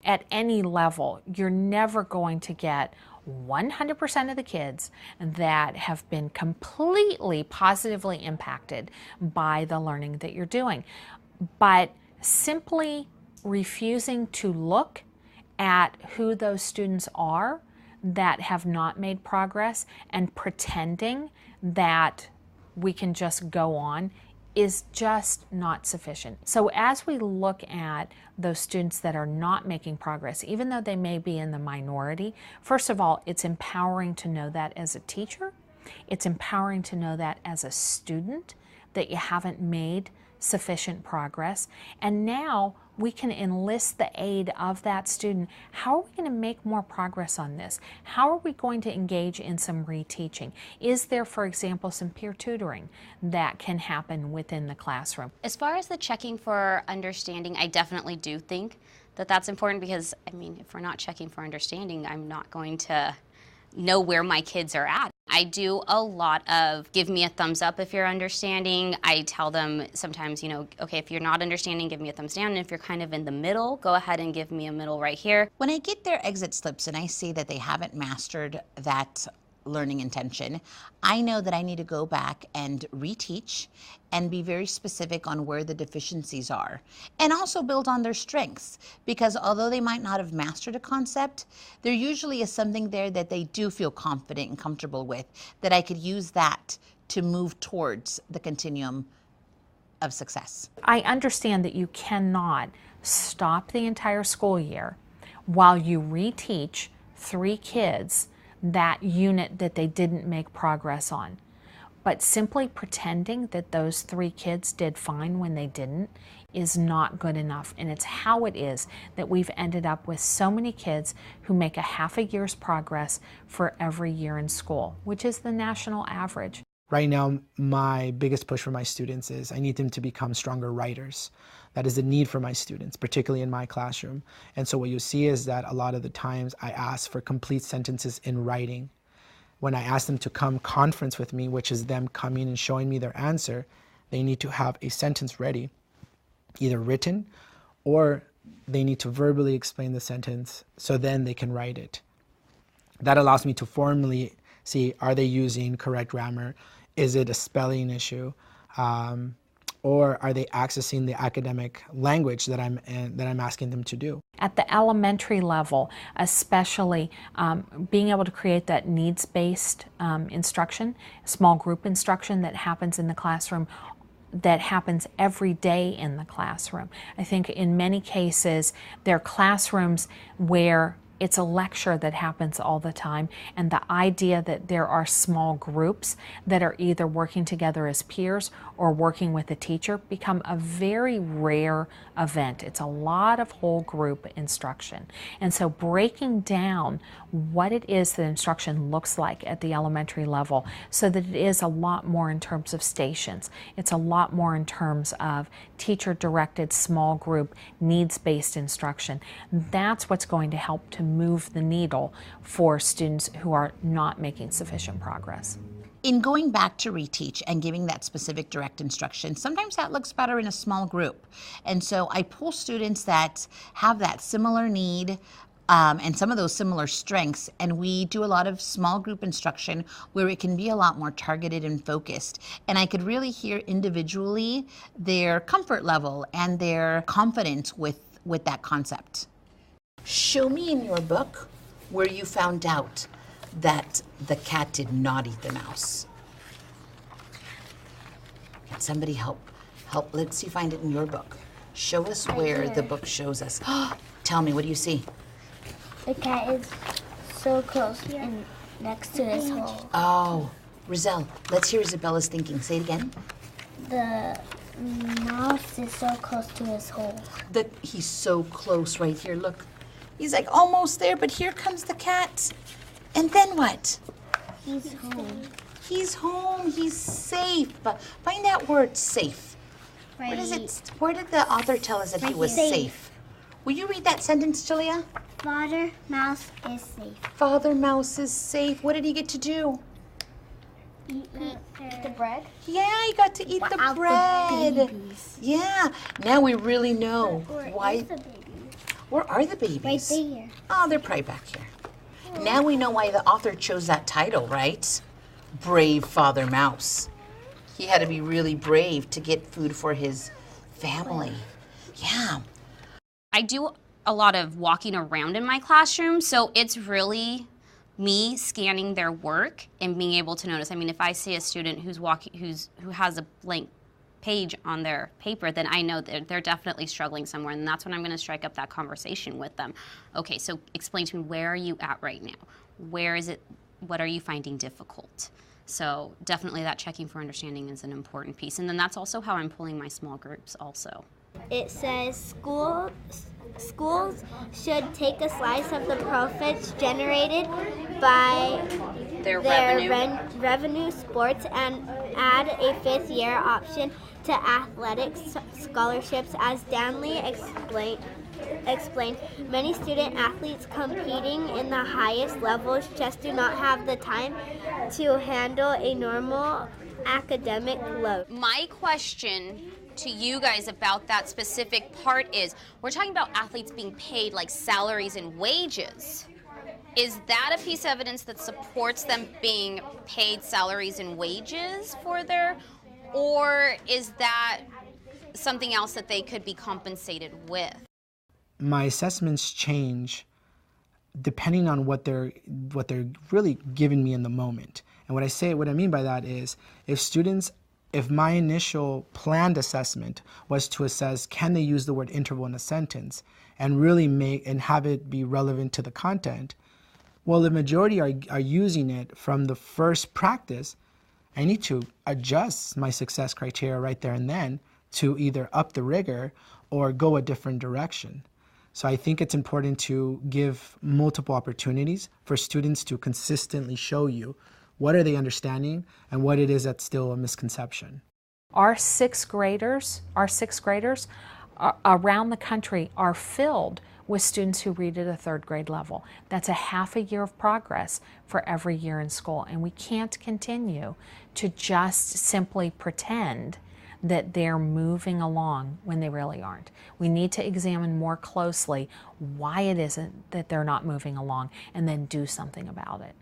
at any level, you're never going to get 100% of the kids that have been completely positively impacted by the learning that you're doing. But simply refusing to look at who those students are that have not made progress and pretending that we can just go on is just not sufficient. So as we look at those students that are not making progress, even though they may be in the minority, first of all, it's empowering to know that as a teacher. It's empowering to know that as a student, that you haven't made sufficient progress. And now we can enlist the aid of that student. How are we going to make more progress on this? How are we going to engage in some reteaching? Is there, for example, some peer tutoring that can happen within the classroom? As far as the checking for understanding, I definitely do think that that's important because, I mean, if we're not checking for understanding, I'm not going to know where my kids are at. I do a lot of give me a thumbs up if you're understanding. I tell them sometimes, you know, okay, if you're not understanding, give me a thumbs down. And if you're kind of in the middle, go ahead and give me a middle right here. When I get their exit slips and I see that they haven't mastered that learning intention, I know that I need to go back and reteach and be very specific on where the deficiencies are and also build on their strengths, because although they might not have mastered a concept, there usually is something there that they do feel confident and comfortable with, that I could use that to move towards the continuum of success. I understand that you cannot stop the entire school year while you reteach 3 kids that unit that they didn't make progress on. But simply pretending that those 3 kids did fine when they didn't is not good enough. And it's how it is that we've ended up with so many kids who make a half a year's progress for every year in school, which is the national average. Right now, my biggest push for my students is I need them to become stronger writers. That is the need for my students, particularly in my classroom. And so what you see is that a lot of the times I ask for complete sentences in writing. When I ask them to come conference with me, which is them coming and showing me their answer, they need to have a sentence ready, either written or they need to verbally explain the sentence so then they can write it. That allows me to formally see, are they using correct grammar? Is it a spelling issue? Or are they accessing the academic language that I'm asking them to do? At the elementary level, especially being able to create that needs-based instruction, small group instruction that happens in the classroom, that happens every day in the classroom. I think in many cases, there are classrooms where it's a lecture that happens all the time, and the idea that there are small groups that are either working together as peers or working with a teacher become a very rare event. It's a lot of whole group instruction. And so breaking down what it is that instruction looks like at the elementary level so that it is a lot more in terms of stations. It's a lot more in terms of teacher-directed small group needs-based instruction. That's what's going to help to move the needle for students who are not making sufficient progress. In going back to reteach and giving that specific direct instruction, sometimes that looks better in a small group. And so I pull students that have that similar need and some of those similar strengths, and we do a lot of small group instruction where it can be a lot more targeted and focused. And I could really hear individually their comfort level and their confidence with that concept. Show me in your book where you found out that the cat did not eat the mouse. Can somebody help? Let's see, find it in your book. Show us where the book shows us. Tell me, what do you see? The cat is so close and next to his hole. Oh, Rizelle, let's hear Isabella's thinking. Say it again. The mouse is so close to his hole. He's so close right here. Look, he's like almost there, but here comes the cat. And then what? He's home. He's home. He's safe. Find that word, safe. Right. Where did the author tell us that he was safe? Will you read that sentence, Julia? Father Mouse is safe. Father Mouse is safe. What did he get to do? Eat the bread? Yeah, he got to eat the bread. The babies. Yeah. Now we really know Why? Where are the babies? Right there. Oh, they're probably back here. Now we know why the author chose that title, right? Brave Father Mouse. He had to be really brave to get food for his family. Yeah. I do a lot of walking around in my classroom, so it's really me scanning their work and being able to notice. I mean, if I see a student who has a blank page on their paper, then I know that they're definitely struggling somewhere, and that's when I'm going to strike up that conversation with them. Okay, so explain to me, where are you at right now? Where is it? What are you finding difficult? So definitely that checking for understanding is an important piece, and then that's also how I'm pulling my small groups also. It says schools should take a slice of the profits generated by Their revenue sports and add a fifth-year option to athletics scholarships. As Danley explained, many student athletes competing in the highest levels just do not have the time to handle a normal academic load. My question to you guys about that specific part is, we're talking about athletes being paid like salaries and wages. Is that a piece of evidence that supports them being paid salaries and wages for their, or is that something else that they could be compensated with? My assessments change depending on what they're really giving me in the moment. And what I mean by that is, if my initial planned assessment was to assess can they use the word interval in a sentence and really have it be relevant to the content, well, the majority are using it from the first practice. I need to adjust my success criteria right there and then to either up the rigor or go a different direction. So I think it's important to give multiple opportunities for students to consistently show you what are they understanding and what it is that's still a misconception. Our sixth graders around the country are filled with students who read at a third grade level. That's a half a year of progress for every year in school, and we can't continue to just simply pretend that they're moving along when they really aren't. We need to examine more closely why it isn't that they're not moving along and then do something about it.